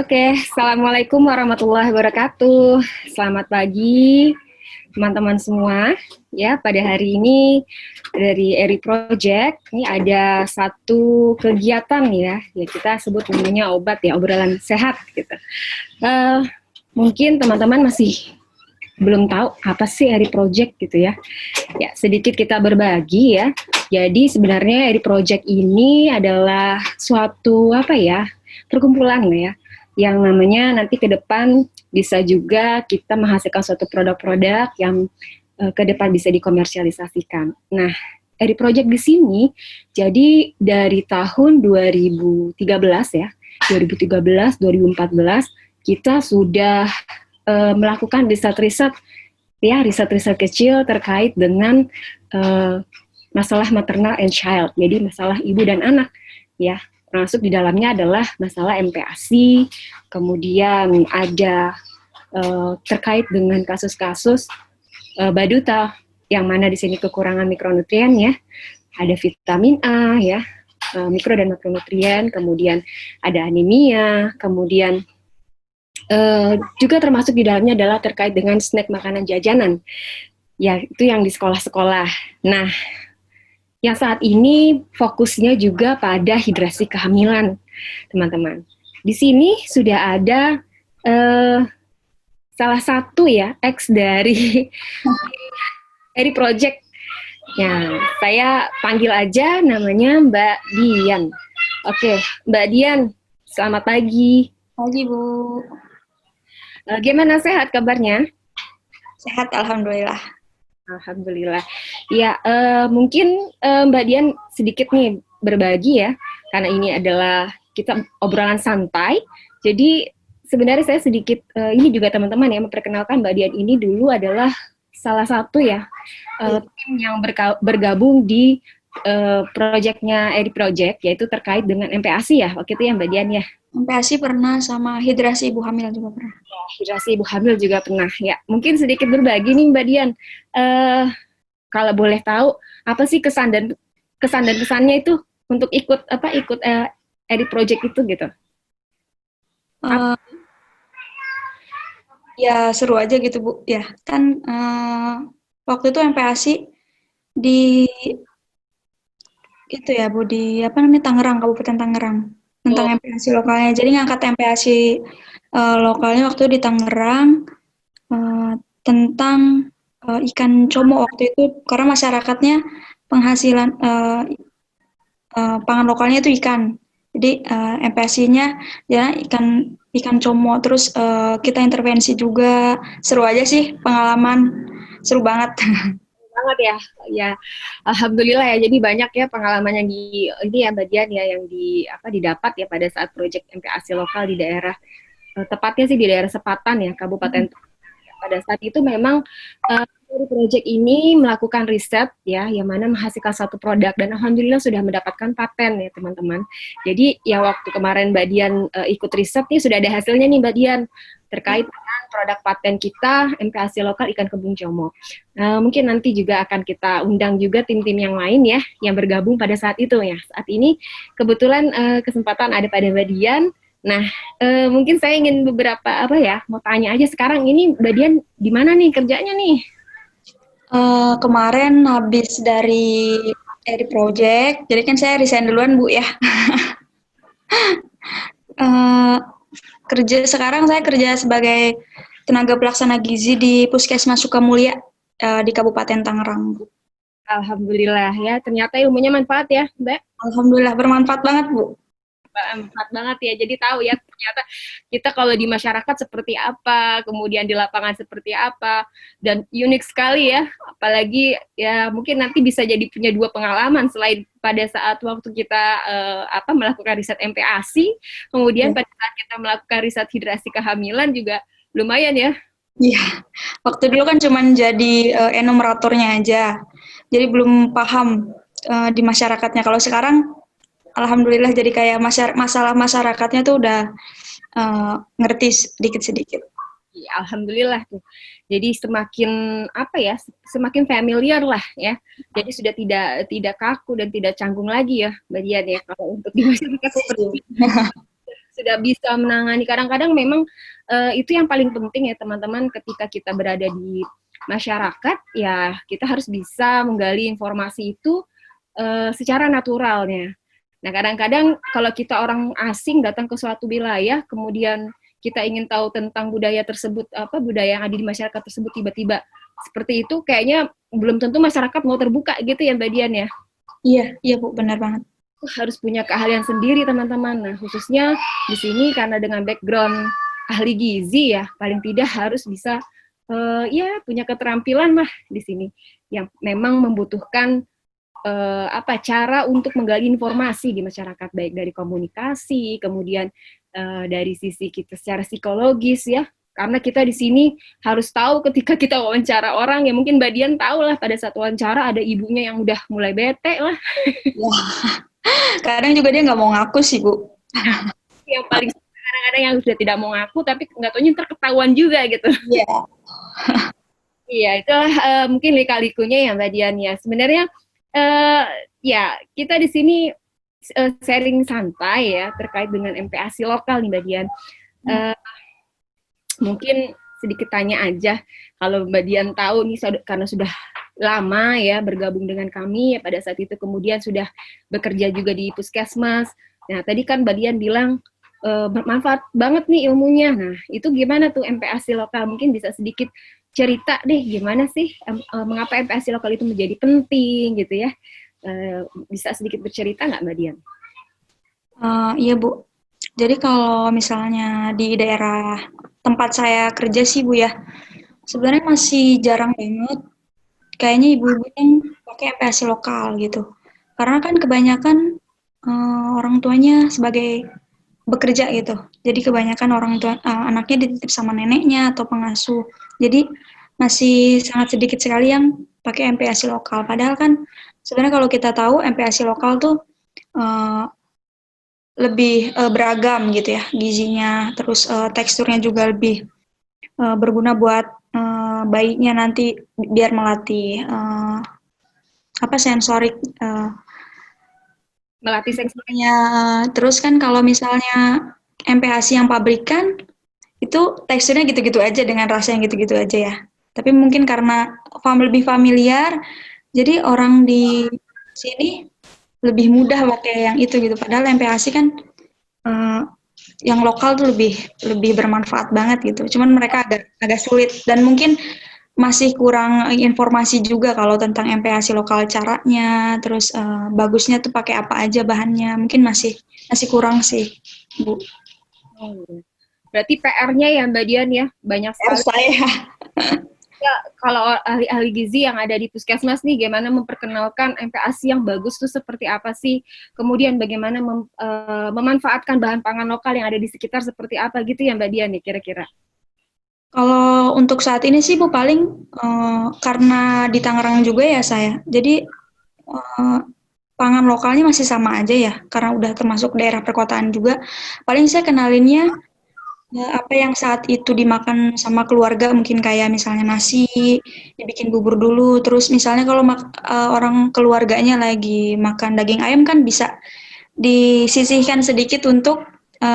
Oke, Assalamualaikum warahmatullahi wabarakatuh. Selamat pagi, teman-teman semua. Ya, pada hari ini dari Eri Project, ini ada satu kegiatan ya kita sebut namanya obat ya, obrolan sehat gitu. Mungkin teman-teman masih belum tahu apa sih Eri Project gitu ya. Ya, sedikit kita berbagi ya. Jadi sebenarnya Eri Project ini adalah suatu perkumpulan ya, yang namanya nanti ke depan bisa juga kita menghasilkan suatu produk-produk yang ke depan bisa dikomersialisasikan. Nah, Eri Project di sini jadi dari tahun 2013 ya, 2013, 2014 kita sudah melakukan riset-riset ya, riset-riset kecil terkait dengan masalah maternal and child, jadi masalah ibu dan anak ya. Termasuk di dalamnya adalah masalah MPASI, kemudian ada terkait dengan kasus-kasus baduta, yang mana di sini kekurangan mikronutrien ya, ada vitamin A ya, mikro dan makronutrien, kemudian ada anemia, kemudian juga termasuk di dalamnya adalah terkait dengan snack makanan jajanan, ya itu yang di sekolah-sekolah. Nah, yang saat ini fokusnya juga pada hidrasi kehamilan, teman-teman. Di sini sudah ada salah satu ya ex dari Project. Ya, saya panggil aja namanya Mbak Dian. Oke, Mbak Dian, selamat pagi. Pagi, Bu. Gimana, sehat kabarnya? Sehat, Alhamdulillah. Alhamdulillah. Ya, mungkin Mbak Dian sedikit nih berbagi ya, karena ini adalah kita obrolan santai. Jadi sebenarnya saya sedikit ini juga teman-teman ya memperkenalkan Mbak Dian ini dulu adalah salah satu ya tim yang bergabung di proyeknya Eri Project, yaitu terkait dengan MPASI ya waktu itu ya Mbak Dian ya. MPASI pernah, sama hidrasi ibu hamil juga pernah. Hidrasi ibu hamil juga pernah ya. Mungkin sedikit berbagi nih Mbak Dian. Kalau boleh tahu apa sih kesan dan pesannya itu untuk ikut Eri Project itu gitu? Ya seru aja gitu, Bu. Ya kan waktu itu MPASI di itu ya, Bu, di Tangerang, Kabupaten Tangerang, tentang MPASI lokalnya. Jadi ngangkat MPASI lokalnya waktu di Tangerang tentang ikan como waktu itu, karena masyarakatnya penghasilan pangan lokalnya itu ikan. Jadi MPASI-nya ya ikan como, terus kita intervensi juga. Seru aja sih pengalaman, seru banget. Banget ya, ya alhamdulillah ya. Jadi banyak ya pengalaman yang ini ya bagian ya yang didapat ya pada saat proyek MPASI lokal di daerah tepatnya sih di daerah Sepatan ya, Kabupaten. Pada saat itu memang proyek ini melakukan riset ya, yang mana menghasilkan satu produk dan alhamdulillah sudah mendapatkan paten ya teman-teman. Jadi ya waktu kemarin Mbak Dian ikut riset nih sudah ada hasilnya nih Mbak Dian terkait dengan produk paten kita MPASI lokal ikan kembung como. Mungkin nanti juga akan kita undang juga tim-tim yang lain ya yang bergabung pada saat itu ya. Saat ini kebetulan kesempatan ada pada Mbak Dian. Nah, mungkin saya ingin mau tanya aja sekarang ini Mbak Dian di mana nih kerjanya nih? Kemarin habis dari project, jadi kan saya resign duluan, Bu, ya. Sekarang saya kerja sebagai tenaga pelaksana gizi di Puskesmas Sukamulya di Kabupaten Tangerang, Bu. Alhamdulillah ya, ternyata ilmunya manfaat ya, Mbak. Alhamdulillah bermanfaat banget, Bu. Manfaat banget ya, jadi tahu ya ternyata kita kalau di masyarakat seperti apa, kemudian di lapangan seperti apa, dan unik sekali ya, apalagi ya mungkin nanti bisa jadi punya dua pengalaman selain pada saat waktu kita melakukan riset MPASI, kemudian pada saat kita melakukan riset hidrasi kehamilan juga lumayan ya. Iya, waktu dulu kan cuma jadi enumeratornya aja, jadi belum paham di masyarakatnya. Kalau sekarang alhamdulillah jadi kayak masalah masyarakatnya tuh udah ngerti sedikit-sedikit. Ya, alhamdulillah tuh. Jadi semakin familiar lah ya. Jadi sudah tidak kaku dan tidak canggung lagi ya, Mbak Dian ya, kalau untuk di masyarakat seperti ini. sudah bisa menangani. Kadang-kadang memang itu yang paling penting ya teman-teman, ketika kita berada di masyarakat ya kita harus bisa menggali informasi itu secara naturalnya. Nah kadang-kadang kalau kita orang asing datang ke suatu wilayah kemudian kita ingin tahu tentang budaya tersebut, apa budaya yang ada di masyarakat tersebut, tiba-tiba seperti itu, kayaknya belum tentu masyarakat mau terbuka gitu ya Mbak Dian ya. Iya, iya Bu, benar banget. Harus punya keahlian sendiri teman-teman. Nah khususnya di sini karena dengan background ahli gizi ya, paling tidak harus bisa ya punya keterampilan lah di sini yang memang membutuhkan cara untuk menggali informasi di masyarakat, baik dari komunikasi, kemudian dari sisi kita secara psikologis ya, karena kita di sini harus tahu ketika kita wawancara orang ya, mungkin Mbak Dian tahu lah pada saat wawancara ada ibunya yang udah mulai bete lah. Wah, kadang juga dia nggak mau ngaku sih Bu. Yang paling kadang-kadang yang sudah tidak mau ngaku tapi nggak taunya ntar ketahuan juga gitu. Iya. Iya, itulah mungkin lika-likunya ya Mbak Dian ya. Sebenarnya ya kita di sini sharing santai ya terkait dengan MPASI lokal nih Mbak Dian. Mungkin sedikit tanya aja, kalau Mbak Dian tahu nih karena sudah lama ya bergabung dengan kami ya pada saat itu, kemudian sudah bekerja juga di Puskesmas. Nah tadi kan Mbak Dian bilang bermanfaat banget nih ilmunya. Nah itu gimana tuh MPASI lokal? Mungkin bisa sedikit cerita deh gimana sih mengapa MPASI lokal itu menjadi penting gitu ya. Bisa sedikit bercerita nggak Mbak Dian? Iya Bu. Jadi kalau misalnya di daerah tempat saya kerja sih Bu ya, sebenarnya masih jarang banget kayaknya ibu-ibu yang pakai MPASI lokal gitu. Karena kan kebanyakan orang tuanya sebagai bekerja gitu. Jadi kebanyakan orang tua anaknya dititip sama neneknya atau pengasuh. Jadi masih sangat sedikit sekali yang pakai MPASI lokal. Padahal kan sebenarnya kalau kita tahu MPASI lokal tuh lebih beragam gitu ya gizinya, terus teksturnya juga lebih berguna buat bayinya nanti biar melatih sensorik Melatih sensornya. ya. Terus kan kalau misalnya MPASI yang pabrikan itu teksturnya gitu-gitu aja dengan rasa yang gitu-gitu aja ya. Tapi mungkin karena lebih familiar, jadi orang di sini lebih mudah pakai yang itu gitu. Padahal MPASI kan yang lokal tuh lebih bermanfaat banget gitu. Cuman mereka agak sulit dan mungkin masih kurang informasi juga kalau tentang MPASI lokal, caranya, terus bagusnya tuh pakai apa aja bahannya. Mungkin masih kurang sih, Bu. Berarti PR-nya ya Mbak Dian ya, banyak sekali. Saya. Ya, kalau ahli-ahli gizi yang ada di Puskesmas nih, gimana memperkenalkan MPASI yang bagus tuh seperti apa sih? Kemudian bagaimana memanfaatkan bahan pangan lokal yang ada di sekitar seperti apa gitu ya Mbak Dian nih kira-kira? Kalau untuk saat ini sih Bu paling karena di Tangerang juga ya saya, jadi pangan lokalnya masih sama aja ya, karena udah termasuk daerah perkotaan juga. Paling saya kenalinnya apa yang saat itu dimakan sama keluarga, mungkin kayak misalnya nasi, dibikin bubur dulu, terus misalnya kalau orang keluarganya lagi makan daging ayam kan bisa disisihkan sedikit untuk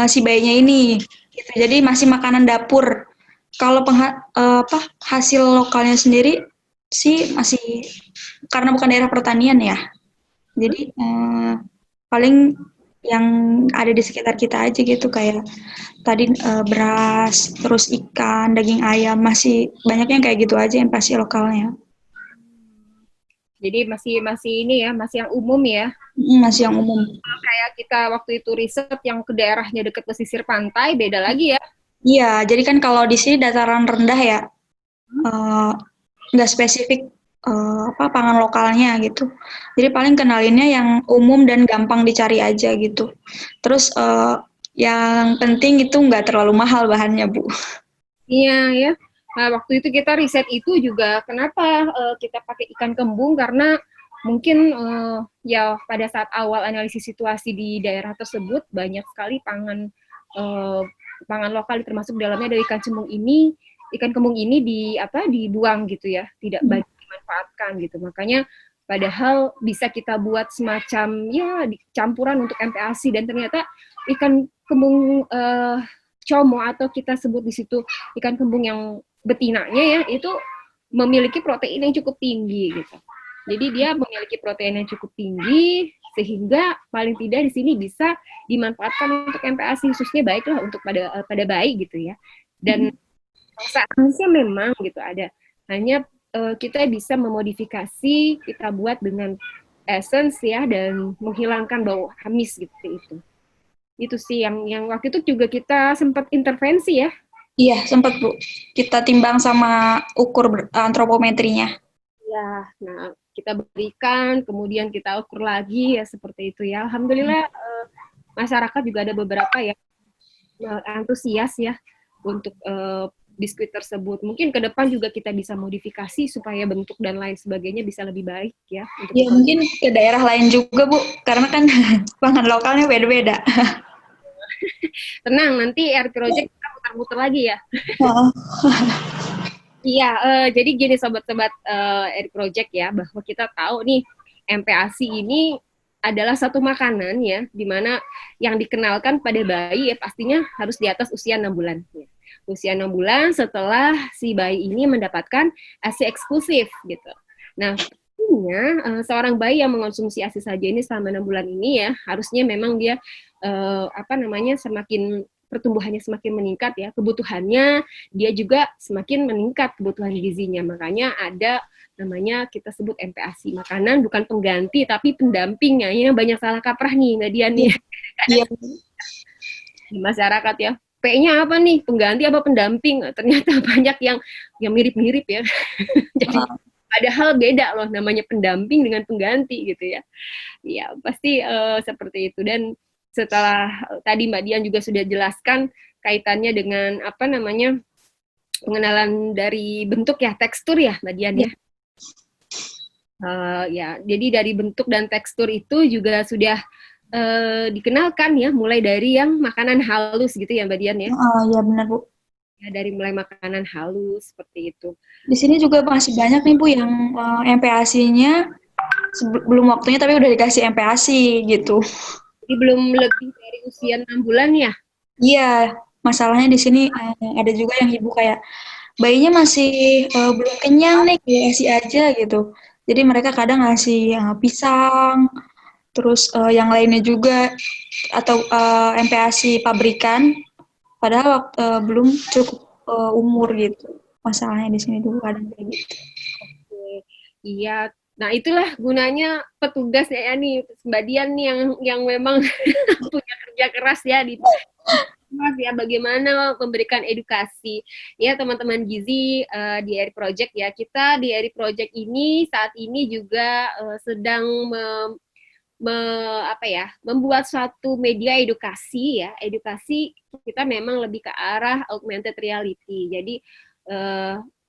si bayinya ini. Gitu. Jadi masih makanan dapur. Kalau hasil lokalnya sendiri sih masih karena bukan daerah pertanian ya. Jadi paling yang ada di sekitar kita aja gitu kayak tadi beras, terus ikan, daging ayam, masih banyak yang kayak gitu aja yang pasti lokalnya. Jadi masih ini ya, masih yang umum ya. Masih yang umum. Kayak kita waktu itu riset yang ke daerahnya dekat pesisir pantai, beda lagi ya. Iya, jadi kan kalau di sini dataran rendah ya, nggak spesifik pangan lokalnya gitu. Jadi paling kenalinnya yang umum dan gampang dicari aja gitu. Terus yang penting itu nggak terlalu mahal bahannya, Bu. Iya ya. Nah, waktu itu kita riset itu juga kenapa kita pakai ikan kembung, karena mungkin ya pada saat awal analisis situasi di daerah tersebut banyak sekali pangan lokal termasuk dalamnya dari ikan kembung ini dibuang gitu ya, tidak banyak dimanfaatkan gitu. Makanya padahal bisa kita buat semacam ya campuran untuk MPASI, dan ternyata ikan kembung como atau kita sebut di situ ikan kembung yang betinanya ya, itu memiliki protein yang cukup tinggi gitu. Jadi dia memiliki protein yang cukup tinggi sehingga paling tidak di sini bisa dimanfaatkan untuk MPASI, khususnya baiklah untuk pada bayi gitu ya. Dan saatnya memang gitu ada. Hanya kita bisa memodifikasi, kita buat dengan essence ya, dan menghilangkan bau amis gitu itu. Itu sih yang waktu itu juga kita sempat intervensi ya. Iya, sempat Bu. Kita timbang sama ukur antropometrinya. Ya, nah kita berikan, kemudian kita ukur lagi ya seperti itu ya. Alhamdulillah masyarakat juga ada beberapa yang antusias ya untuk biskuit tersebut. Mungkin ke depan juga kita bisa modifikasi supaya bentuk dan lain sebagainya bisa lebih baik ya. Ya mungkin ke daerah lain juga Bu, karena kan pangan lokalnya beda-beda. Tenang, nanti RP Project kita muter-muter lagi ya. Iya, jadi gini sobat-sobat RP Project ya, bahwa kita tahu nih MPASI ini adalah satu makanan ya, dimana yang dikenalkan pada bayi ya pastinya harus di atas usia 6 bulan. Ya. Usia 6 bulan setelah si bayi ini mendapatkan ASI eksklusif gitu. Nah, seorang bayi yang mengonsumsi ASI saja ini selama 6 bulan ini ya, harusnya memang dia semakin pertumbuhannya semakin meningkat ya, kebutuhannya dia juga semakin meningkat kebutuhan gizinya. Makanya ada namanya kita sebut MPASI, makanan bukan pengganti tapi pendampingnya. Ini banyak salah kaprah nih Mbak Dian nih. Iya. Di masyarakat ya. P-nya apa nih? Pengganti apa pendamping? Ternyata banyak yang mirip-mirip ya. Jadi padahal beda loh namanya pendamping dengan pengganti gitu ya. Iya, pasti seperti itu. Dan setelah tadi Mbak Dian juga sudah jelaskan kaitannya dengan pengenalan dari bentuk ya, tekstur ya Mbak Dian ya. Ya, jadi dari bentuk dan tekstur itu juga sudah dikenalkan ya, mulai dari yang makanan halus gitu ya Mbak Dian ya. Ya benar Bu. Ya, dari mulai makanan halus seperti itu. Di sini juga masih banyak nih Bu yang MPASI-nya belum waktunya tapi udah dikasih MPASI gitu. Jadi belum lebih dari usia 6 bulan ya? Iya, masalahnya di sini ada juga yang ibu kayak bayinya masih belum kenyang nih, kasih aja gitu. Jadi mereka kadang ngasih pisang, terus yang lainnya juga, atau MPASI pabrikan, padahal belum cukup umur gitu. Masalahnya di sini dulu kadang kayak gitu. Iya, nah itulah gunanya petugas ya nih Mbak Dian nih yang memang punya kerja keras ya di ya, bagaimana memberikan edukasi ya teman-teman gizi di Eri Project ya. Kita di Eri Project ini saat ini juga sedang membuat suatu media edukasi ya. Edukasi kita memang lebih ke arah augmented reality. Jadi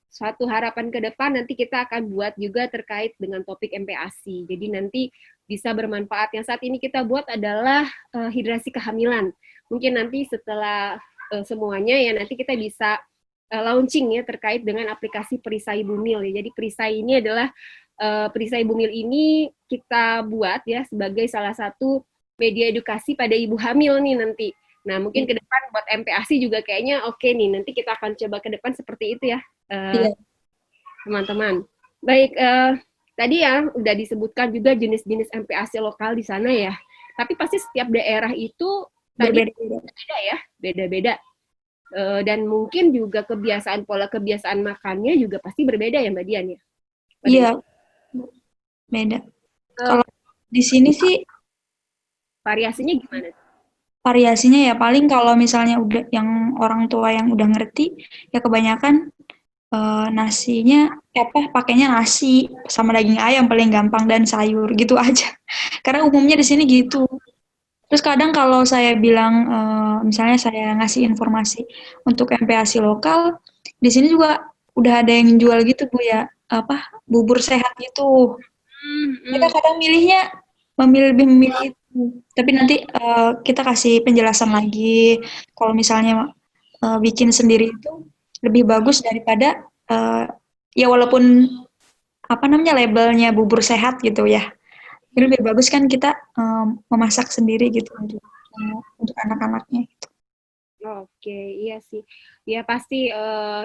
suatu harapan ke depan nanti kita akan buat juga terkait dengan topik MPASI. Jadi nanti bisa bermanfaat. Yang saat ini kita buat adalah hidrasi kehamilan. Mungkin nanti setelah semuanya ya nanti kita bisa launching ya terkait dengan aplikasi Perisai Bumil. Ya. Jadi Perisai ini adalah Perisai Bumil ini kita buat ya sebagai salah satu media edukasi pada ibu hamil nih nanti. Nah, mungkin ke depan buat MPASI juga kayaknya oke nih. Nanti kita akan coba ke depan seperti itu ya, teman-teman. Baik, tadi ya udah disebutkan juga jenis-jenis MPASI lokal di sana ya. Tapi pasti setiap daerah itu beda-beda ya, beda-beda. Dan mungkin juga pola kebiasaan makannya juga pasti berbeda ya Mbak Dian ya? Iya, beda. Kalau di sini sih variasinya gimana? Variasinya ya paling kalau misalnya udah yang orang tua yang udah ngerti ya kebanyakan nasinya pakainya nasi sama daging ayam paling gampang dan sayur gitu aja. Karena umumnya di sini gitu. Terus kadang kalau saya bilang misalnya saya ngasih informasi untuk MPASI lokal, di sini juga udah ada yang jual gitu Bu ya, bubur sehat gitu. Kita kadang lebih memilih itu. Tapi nanti kita kasih penjelasan lagi. Kalau misalnya bikin sendiri itu lebih bagus daripada ya walaupun labelnya bubur sehat gitu ya. Jadi lebih bagus kan kita memasak sendiri gitu. untuk anak-anaknya. Oke, iya sih. Ya pasti,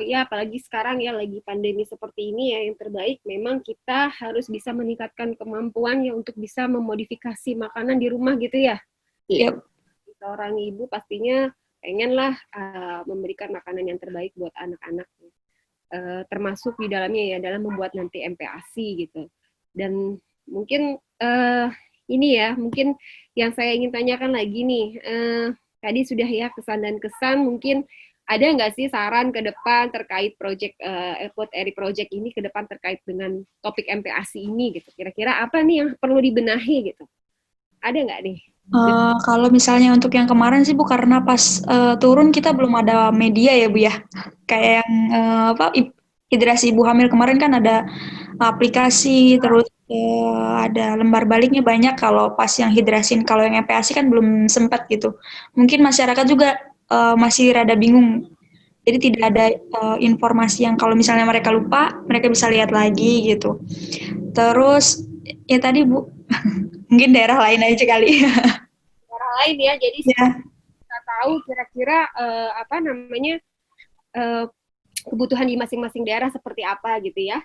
ya apalagi sekarang ya lagi pandemi seperti ini ya, yang terbaik memang kita harus bisa meningkatkan kemampuan ya untuk bisa memodifikasi makanan di rumah gitu ya. Iya. Seorang ibu pastinya pengenlah memberikan makanan yang terbaik buat anak-anak, termasuk di dalamnya ya dalam membuat nanti MPASI gitu. Dan mungkin ini ya, mungkin yang saya ingin tanyakan lagi nih, tadi sudah ya kesan dan kesan, mungkin ada nggak sih saran ke depan terkait project Food Eri Project ini ke depan terkait dengan topik MPASI ini gitu? Kira-kira apa nih yang perlu dibenahi gitu? Ada nggak nih? Kalau misalnya untuk yang kemarin sih Bu, karena pas turun kita belum ada media ya Bu ya. Kayak yang hidrasi ibu hamil kemarin kan ada aplikasi, terus ada lembar baliknya banyak. Kalau pas yang hidrasin, kalau yang MPASI kan belum sempat gitu. Mungkin masyarakat juga masih rada bingung. Jadi tidak ada informasi yang kalau misalnya mereka lupa, mereka bisa lihat lagi gitu. Terus ya tadi Bu, mungkin daerah lain aja kali. Orang lain ya, jadi Ya. kita tahu kira-kira apa namanya uh, kebutuhan di masing-masing daerah seperti apa gitu ya.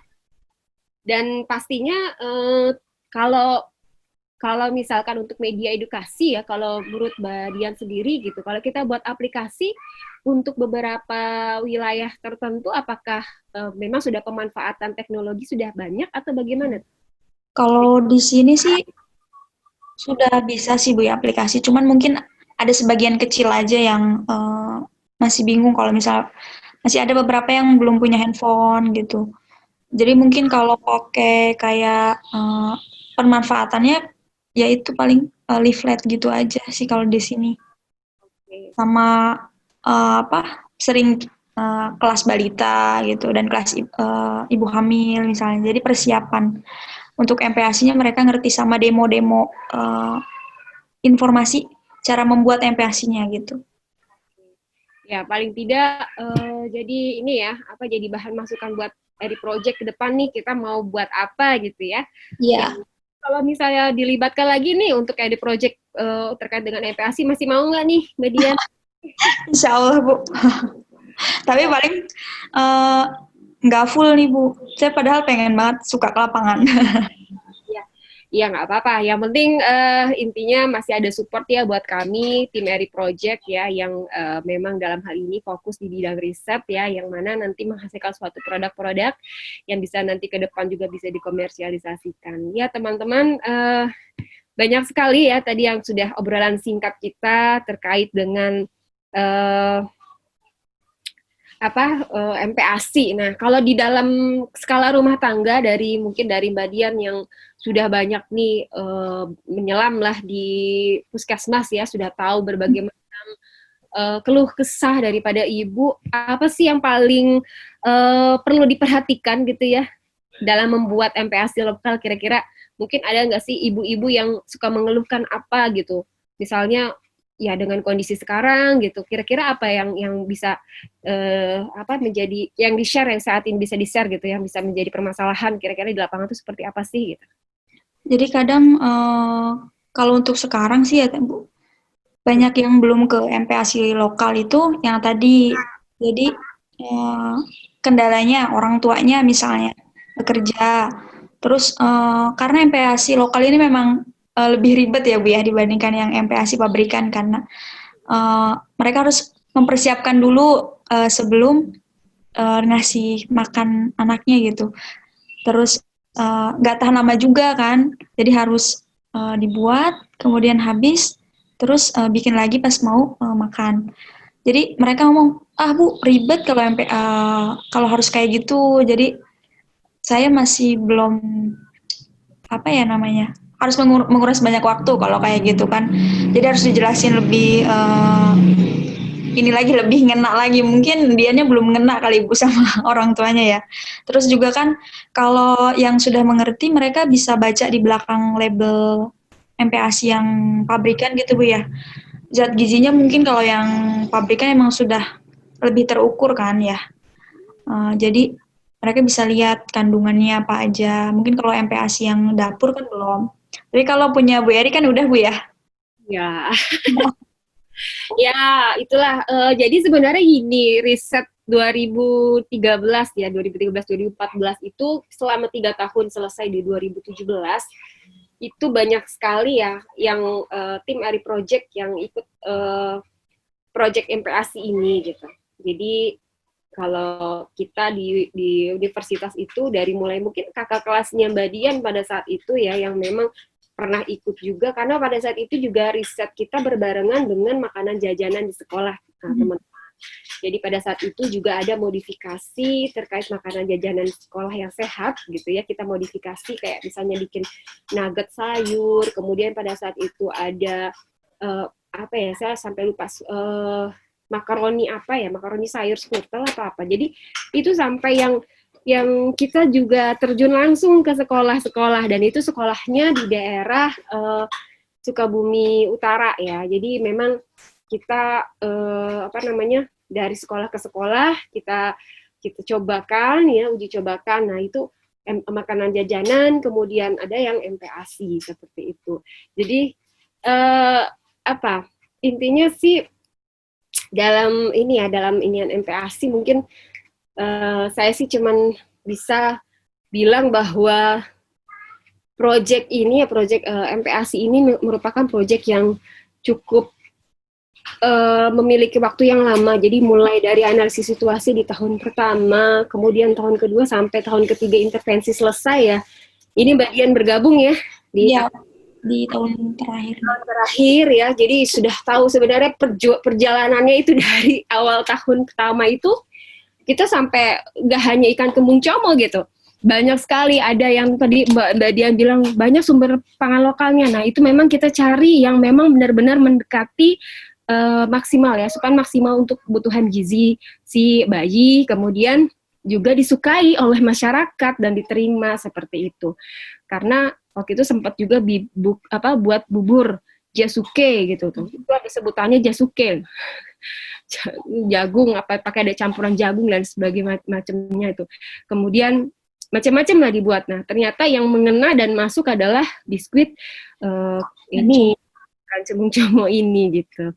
Dan pastinya kalau kalau misalkan untuk media edukasi ya, kalau menurut Mbak Dian sendiri gitu, kalau kita buat aplikasi untuk beberapa wilayah tertentu, apakah memang sudah pemanfaatan teknologi sudah banyak atau bagaimana? Kalau di sini sih sudah bisa sih Bu ya aplikasi, cuman mungkin ada sebagian kecil aja yang masih bingung kalau misal masih ada beberapa yang belum punya handphone gitu. Jadi mungkin kalau pakai kayak pemanfaatannya ya itu paling leaflet gitu aja sih kalau di sini. Sama sering kelas balita gitu dan kelas ibu hamil misalnya. Jadi persiapan untuk MPASI-nya mereka ngerti sama demo-demo informasi cara membuat MPASI-nya gitu. Ya, paling tidak jadi ini ya, apa jadi bahan masukan buat Eri Project ke depan nih kita mau buat apa gitu ya. Ya, Iya. kalau misalnya dilibatkan lagi nih untuk Eri Project terkait dengan MPASI masih mau nggak nih Median? Insya Allah Bu. Tapi paling nggak full nih Bu. Saya padahal pengen banget suka ke lapangan. Iya, iya nggak apa-apa. Yang penting intinya masih ada support ya buat kami tim Eri Project ya yang memang dalam hal ini fokus di bidang riset ya, yang mana nanti menghasilkan suatu produk-produk yang bisa nanti ke depan juga bisa dikomersialisasikan. Ya teman-teman, banyak sekali ya tadi yang sudah obrolan singkat kita terkait dengan uh, MPASI. Nah, kalau di dalam skala rumah tangga dari mungkin dari Mbak Dian yang sudah banyak nih menyelam lah di puskesmas ya, sudah tahu berbagai macam keluh kesah daripada ibu, apa sih yang paling perlu diperhatikan gitu ya dalam membuat MPASI lokal, kira-kira mungkin ada nggak sih ibu-ibu yang suka mengeluhkan apa gitu, misalnya ya dengan kondisi sekarang gitu, kira-kira apa yang bisa menjadi yang di share yang saat ini bisa di share gitu, yang bisa menjadi permasalahan kira-kira di lapangan itu seperti apa sih gitu. Jadi kadang kalau untuk sekarang sih ya Bu, banyak yang belum ke MPASI lokal itu yang tadi. Jadi kendalanya orang tuanya misalnya bekerja. Terus karena MPASI lokal ini memang lebih ribet ya Bu ya dibandingkan yang MPASI pabrikan karena mereka harus mempersiapkan dulu sebelum ngasih makan anaknya gitu. Terus nggak tahan lama juga kan, jadi harus dibuat, kemudian habis, terus bikin lagi pas mau makan. Jadi mereka ngomong, ah Bu ribet kalau kalau harus kayak gitu. Jadi saya masih belum apa ya namanya, harus menguras banyak waktu kalau kayak gitu kan. Jadi harus dijelasin lebih ini lagi lebih ngena lagi, mungkin dianya belum ngena kali Bu sama orang tuanya ya. Terus juga kan kalau yang sudah mengerti mereka bisa baca di belakang label MPASI yang pabrikan gitu Bu ya. Zat gizinya mungkin kalau yang pabrikan emang sudah lebih terukur kan ya. Jadi mereka bisa lihat kandungannya apa aja. Mungkin kalau MPASI yang dapur kan belum. Tapi kalau punya Bu Eri kan udah Bu ya. Ya, Ya, itulah. Jadi sebenarnya gini, riset 2013 ya, 2013-2014 itu selama 3 tahun selesai di 2017, itu banyak sekali ya yang tim Ari Project yang ikut project MPASI ini gitu. Jadi kalau kita di universitas itu dari mulai mungkin kakak kelasnya Mbak Dian pada saat itu ya yang memang pernah ikut juga karena pada saat itu juga riset kita berbarengan dengan makanan jajanan di sekolah teman-teman. Jadi pada saat itu juga ada modifikasi terkait makanan jajanan sekolah yang sehat gitu ya. Kita modifikasi kayak misalnya bikin nugget sayur, kemudian pada saat itu ada apa ya, saya sampai lupa makaroni apa ya, makaroni sayur skutel atau apa. Jadi itu sampai yang kita juga terjun langsung ke sekolah-sekolah dan itu sekolahnya di daerah Sukabumi Utara ya. Jadi memang kita apa namanya dari sekolah ke sekolah kita cobakan ya, uji cobakan. Nah itu makanan jajanan, kemudian ada yang MPASI seperti itu. Jadi apa intinya sih dalam ini ya, dalam inian MPASI mungkin saya sih cuman bisa bilang bahwa project ini ya, project MPASI ini merupakan project yang cukup memiliki waktu yang lama. Jadi mulai dari analisis situasi di tahun pertama, kemudian tahun kedua sampai tahun ketiga intervensi selesai ya. Ini Mbak Dian bergabung ya di tahun terakhir. Tahun terakhir ya. Jadi sudah tahu sebenarnya perjalanannya itu dari awal tahun pertama itu kita sampai nggak hanya ikan kembung comol gitu. Banyak sekali, ada yang tadi Mbak Dian bilang banyak sumber pangan lokalnya. Nah itu memang kita cari yang memang benar-benar mendekati maksimal ya, asupan maksimal untuk kebutuhan gizi si bayi, kemudian juga disukai oleh masyarakat dan diterima seperti itu. Karena waktu itu sempat juga buat bubur jasuke gitu tuh. Itu ada sebutannya jasuke. Jagung apa pakai ada campuran jagung dan sebagainya macamnya itu. Kemudian macam-macam lah dibuat. Nah, ternyata yang mengena dan masuk adalah biskuit ini Cembung Como ini gitu.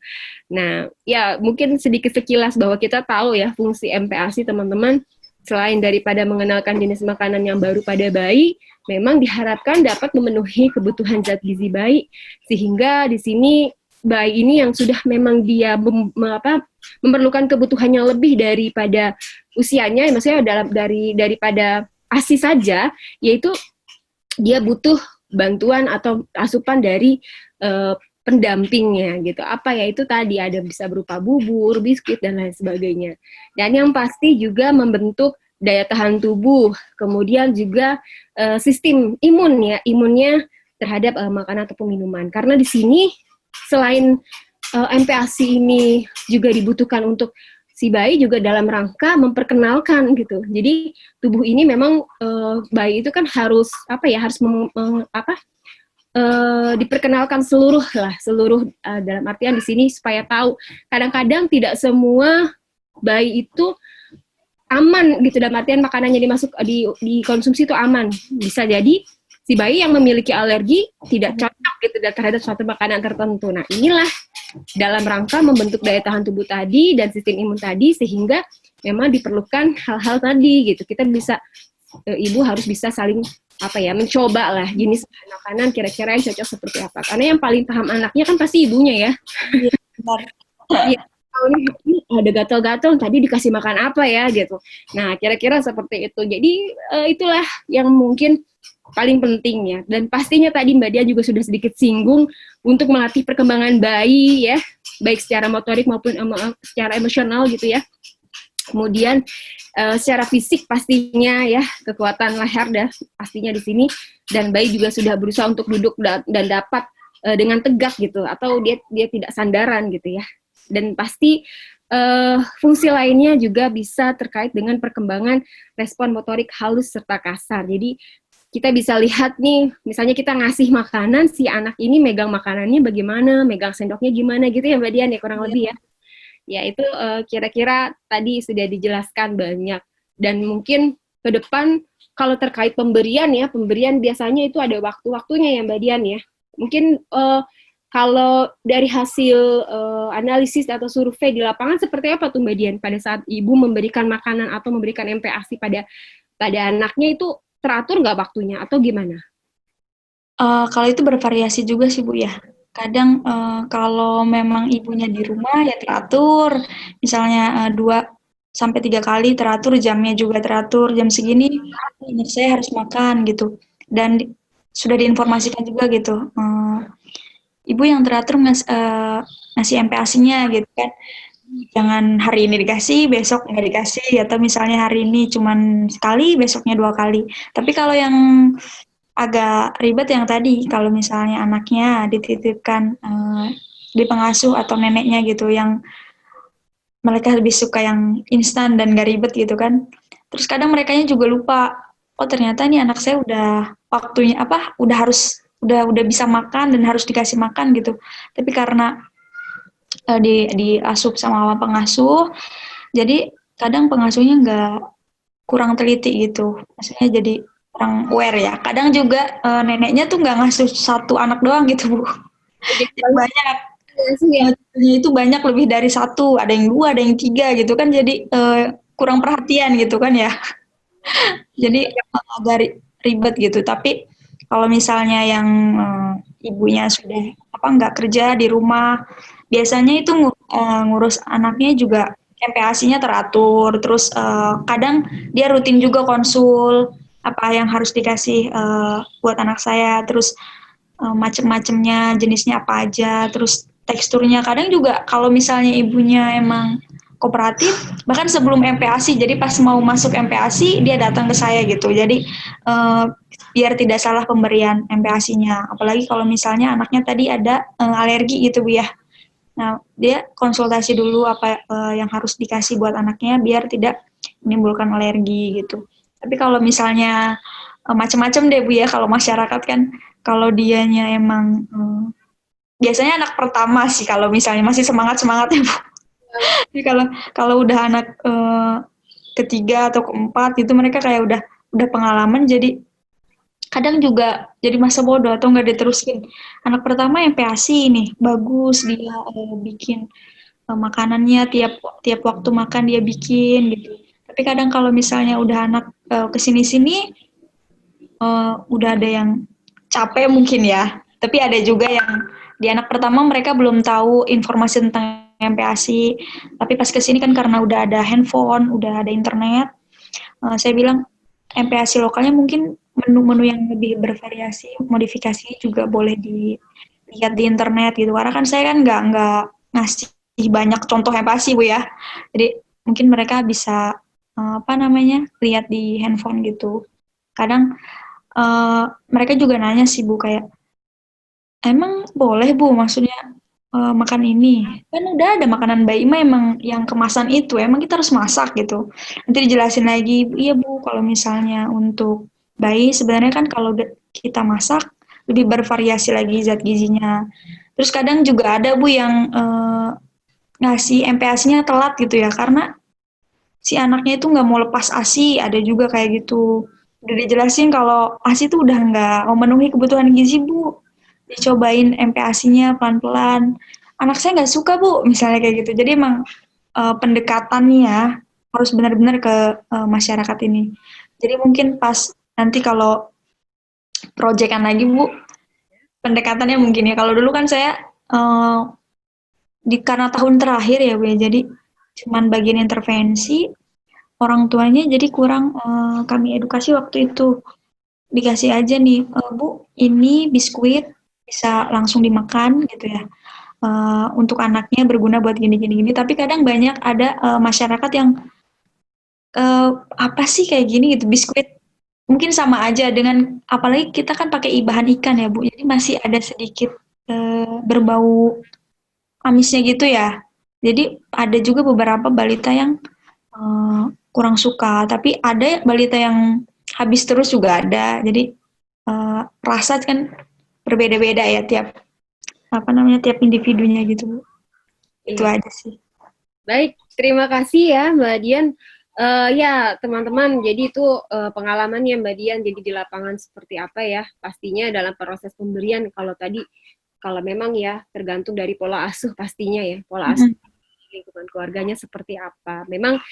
Nah, ya mungkin sedikit sekilas bahwa kita tahu ya fungsi MPASI teman-teman, selain daripada mengenalkan jenis makanan yang baru pada bayi, memang diharapkan dapat memenuhi kebutuhan zat gizi bayi, sehingga di sini bayi ini yang sudah memang dia memerlukan kebutuhannya lebih daripada usianya, maksudnya daripada ASI saja, yaitu dia butuh bantuan atau asupan dari pendampingnya gitu. Apa ya itu tadi ada bisa berupa bubur, biskuit dan lain sebagainya. Dan yang pasti juga membentuk daya tahan tubuh, kemudian juga sistem imunnya terhadap makanan ataupun minuman. Karena di sini selain MPASI ini juga dibutuhkan untuk si bayi juga dalam rangka memperkenalkan gitu. Jadi tubuh ini memang bayi itu kan harus diperkenalkan seluruh dalam artian di sini supaya tahu. Kadang-kadang tidak semua bayi itu aman gitu, dalam artian makanannya dikonsumsi itu aman. Bisa jadi si bayi yang memiliki alergi tidak cocok gitu terhadap suatu makanan tertentu. Nah, inilah dalam rangka membentuk daya tahan tubuh tadi dan sistem imun tadi, sehingga memang diperlukan hal-hal tadi gitu. Kita bisa ibu harus bisa saling mencoba lah jenis makanan kira-kira yang cocok seperti apa. Karena yang paling paham anaknya kan pasti ibunya ya. Iya. Ini ada gatal-gatal tadi dikasih makan apa ya gitu. Nah, kira-kira seperti itu. Jadi itulah yang mungkin paling penting ya. Dan pastinya tadi Mbak Dia juga sudah sedikit singgung untuk melatih perkembangan bayi ya, baik secara motorik maupun secara emosional gitu ya. Kemudian secara fisik pastinya ya, kekuatan leher dah pastinya di sini, dan bayi juga sudah berusaha untuk duduk dan dapat dengan tegak gitu, atau dia tidak sandaran gitu ya. Dan pasti fungsi lainnya juga bisa terkait dengan perkembangan respon motorik halus serta kasar. Jadi kita bisa lihat nih, misalnya kita ngasih makanan, si anak ini megang makanannya bagaimana, megang sendoknya gimana gitu ya Mbak Dian ya, kurang lebih ya. Ya itu kira-kira tadi sudah dijelaskan banyak. Dan mungkin ke depan kalau terkait pemberian biasanya itu ada waktu-waktunya ya Mbak Dian ya. Mungkin Kalau dari hasil analisis atau survei di lapangan seperti apa tuh Mbak Dian pada saat ibu memberikan makanan atau memberikan MPASI pada anaknya itu teratur nggak waktunya atau gimana? Kalau itu bervariasi juga sih Bu ya. Kadang kalau memang ibunya di rumah ya teratur, misalnya 2 sampai 3 kali teratur, jamnya juga teratur, jam segini anak saya harus makan gitu. Dan sudah diinformasikan juga gitu. Ibu yang teratur ngasih MPASI-nya gitu kan. Jangan hari ini dikasih, besok nggak dikasih, atau misalnya hari ini cuman sekali, besoknya 2 kali. Tapi kalau yang agak ribet yang tadi, kalau misalnya anaknya dititipkan di pengasuh atau neneknya gitu, yang mereka lebih suka yang instan dan gak ribet gitu kan. Terus kadang mereka juga lupa, oh ternyata nih anak saya udah waktunya apa, udah bisa makan dan harus dikasih makan gitu. Tapi karena diasuh sama pengasuh, jadi kadang pengasuhnya nggak kurang teliti gitu. Maksudnya jadi kurang aware ya. Kadang juga neneknya tuh nggak ngasuh satu anak doang gitu, Bu. Jadi Jadi banyak. ya. Cucunya itu banyak lebih dari satu. Ada yang dua, ada yang tiga gitu kan. Jadi kurang perhatian gitu kan ya. Jadi agak ribet gitu. Tapi kalau misalnya yang ibunya sudah apa nggak kerja di rumah, biasanya itu ngurus anaknya juga MPASI-nya teratur. Terus kadang dia rutin juga konsul apa yang harus dikasih buat anak saya. Terus macem-macemnya jenisnya apa aja. Terus teksturnya kadang juga kalau misalnya ibunya emang kooperatif, bahkan sebelum MPASI, jadi pas mau masuk MPASI dia datang ke saya gitu. Jadi biar tidak salah pemberian MPASI-nya. Apalagi kalau misalnya anaknya tadi ada alergi gitu Bu ya. Nah, dia konsultasi dulu apa yang harus dikasih buat anaknya biar tidak menimbulkan alergi gitu. Tapi kalau misalnya macam-macam deh Bu ya, kalau masyarakat kan kalau dianya emang biasanya anak pertama sih kalau misalnya masih semangat-semangatnya Bu. Jadi kalau kalau udah anak ketiga atau keempat itu mereka kayak udah pengalaman jadi kadang juga jadi masa bodoh atau nggak diterusin. Anak pertama yang PASI nih bagus dia bikin makanannya tiap tiap waktu makan dia bikin gitu. Tapi kadang kalau misalnya udah anak kesini-sini udah ada yang capek mungkin ya. Tapi ada juga yang di anak pertama mereka belum tahu informasi tentang MPASI. Tapi pas kesini kan karena udah ada handphone, udah ada internet, saya bilang MPASI lokalnya mungkin menu-menu yang lebih bervariasi, modifikasinya juga boleh dilihat di internet gitu. Karena kan saya kan nggak ngasih banyak contoh MPASI Bu ya. Jadi mungkin mereka bisa apa namanya lihat di handphone gitu. Kadang mereka juga nanya sih Bu kayak, emang boleh Bu maksudnya makan ini? Kan udah ada makanan bayi mah emang yang kemasan itu, emang kita harus masak gitu. Nanti dijelasin lagi, iya Bu kalau misalnya untuk bayi sebenarnya kan kalau kita masak lebih bervariasi lagi zat gizinya. Terus kadang juga ada Bu yang ngasih MPASI-nya telat gitu ya, karena si anaknya itu nggak mau lepas ASI, ada juga kayak gitu. Udah dijelasin kalau ASI itu udah nggak memenuhi kebutuhan gizi, Bu. Dicobain MPASI-nya pelan-pelan. Anak saya nggak suka, Bu, misalnya kayak gitu. Jadi emang pendekatannya harus benar-benar ke masyarakat ini. Jadi mungkin pas nanti kalau proyekan lagi, Bu, pendekatannya mungkin ya. Kalau dulu kan saya eh, karena tahun terakhir ya, Bu, ya, jadi cuman bagian intervensi, orang tuanya jadi kurang kami edukasi waktu itu. Dikasih aja nih, Bu, ini biskuit bisa langsung dimakan gitu ya. Untuk anaknya berguna buat gini gini gini. Tapi kadang banyak ada masyarakat yang apa sih kayak gini gitu biskuit. Mungkin sama aja dengan apalagi kita kan pakai bahan ikan ya Bu. Jadi masih ada sedikit berbau amisnya gitu ya. Jadi ada juga beberapa balita yang kurang suka, tapi ada balita yang habis terus juga ada. Jadi rasa kan berbeda-beda ya tiap apa namanya tiap individunya gitu Bu. Itu Iya. aja sih. Baik, terima kasih ya Mbak Dian. Ya teman-teman, jadi itu pengalamannya Mbak Dian jadi di lapangan seperti apa ya? Pastinya dalam proses pemberian kalau tadi kalau memang ya tergantung dari pola asuh pastinya ya, pola asuh lingkungan keluarganya seperti apa. Memang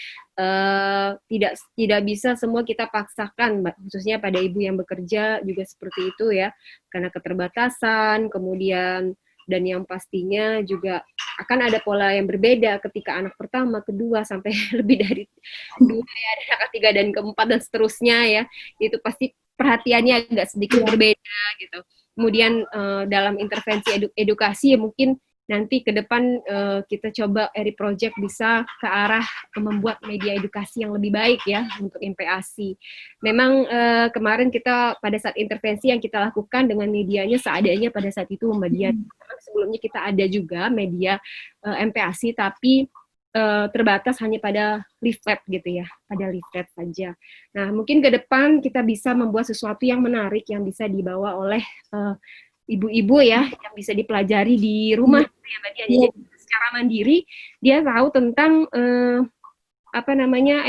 tidak bisa semua kita paksakan, khususnya pada ibu yang bekerja juga seperti itu ya, karena keterbatasan, kemudian dan yang pastinya juga akan ada pola yang berbeda ketika anak pertama, kedua, sampai lebih dari dua ya, anak ketiga dan keempat dan seterusnya ya, itu pasti perhatiannya agak sedikit berbeda gitu. Kemudian dalam intervensi edukasi ya mungkin nanti ke depan kita coba Eri Project bisa ke arah membuat media edukasi yang lebih baik ya untuk MPASI. Memang kemarin kita pada saat intervensi yang kita lakukan dengan medianya seadanya pada saat itu Mbak Dian. Sebelumnya kita ada juga media MPASI tapi terbatas hanya pada leaflet gitu ya, pada leaflet saja. Nah mungkin ke depan kita bisa membuat sesuatu yang menarik yang bisa dibawa oleh ibu-ibu ya, yang bisa dipelajari di rumah ya Mbak Dian. Jadi secara mandiri dia tahu tentang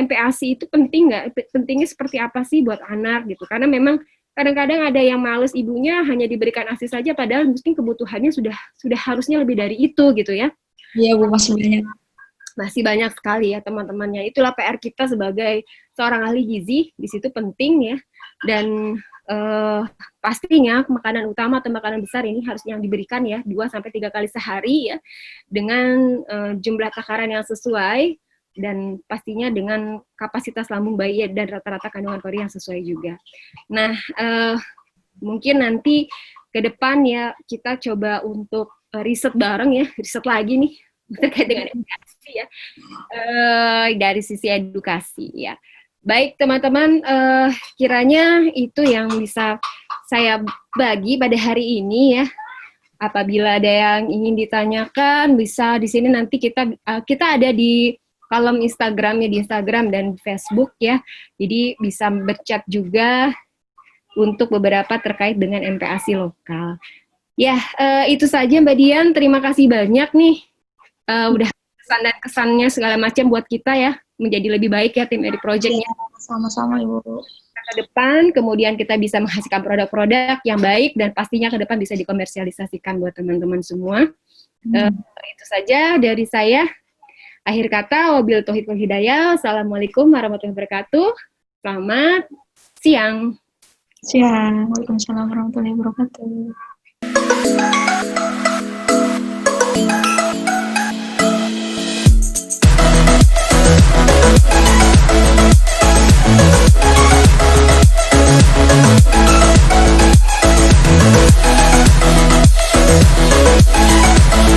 MPASI itu penting nggak, pentingnya seperti apa sih buat anak gitu. Karena memang kadang-kadang ada yang males ibunya hanya diberikan ASI saja, padahal mungkin kebutuhannya sudah harusnya lebih dari itu gitu ya. Iya Bu, masih banyak sekali ya teman-temannya. Itulah PR kita sebagai seorang ahli gizi, di situ penting ya. Dan pastinya makanan utama atau makanan besar ini harus yang diberikan ya 2-3 kali sehari ya, dengan jumlah takaran yang sesuai dan pastinya dengan kapasitas lambung bayi dan rata-rata kandungan kalori yang sesuai juga. Nah, mungkin nanti ke depan ya kita coba untuk riset bareng ya, riset lagi nih terkait dengan edukasi ya, dari sisi edukasi ya. Baik teman-teman, kiranya itu yang bisa saya bagi pada hari ini ya. Apabila ada yang ingin ditanyakan, bisa di sini nanti kita ada di kolom Instagramnya, di Instagram dan Facebook ya. Jadi bisa berchat juga untuk beberapa terkait dengan MPASI lokal. Ya, itu saja Mbak Dian. Terima kasih banyak nih. Udah kesan dan kesannya segala macam buat kita ya, menjadi lebih baik ya tim Eri Project-nya. Sama-sama Ibu. Ke depan, kemudian kita bisa menghasilkan produk-produk yang baik dan pastinya ke depan bisa dikomersialisasikan buat teman-teman semua. Itu saja dari saya. Akhir kata, wabil taufiq wal hidayah. Assalamualaikum warahmatullahi wabarakatuh. Selamat siang. Waalaikumsalam warahmatullahi wabarakatuh.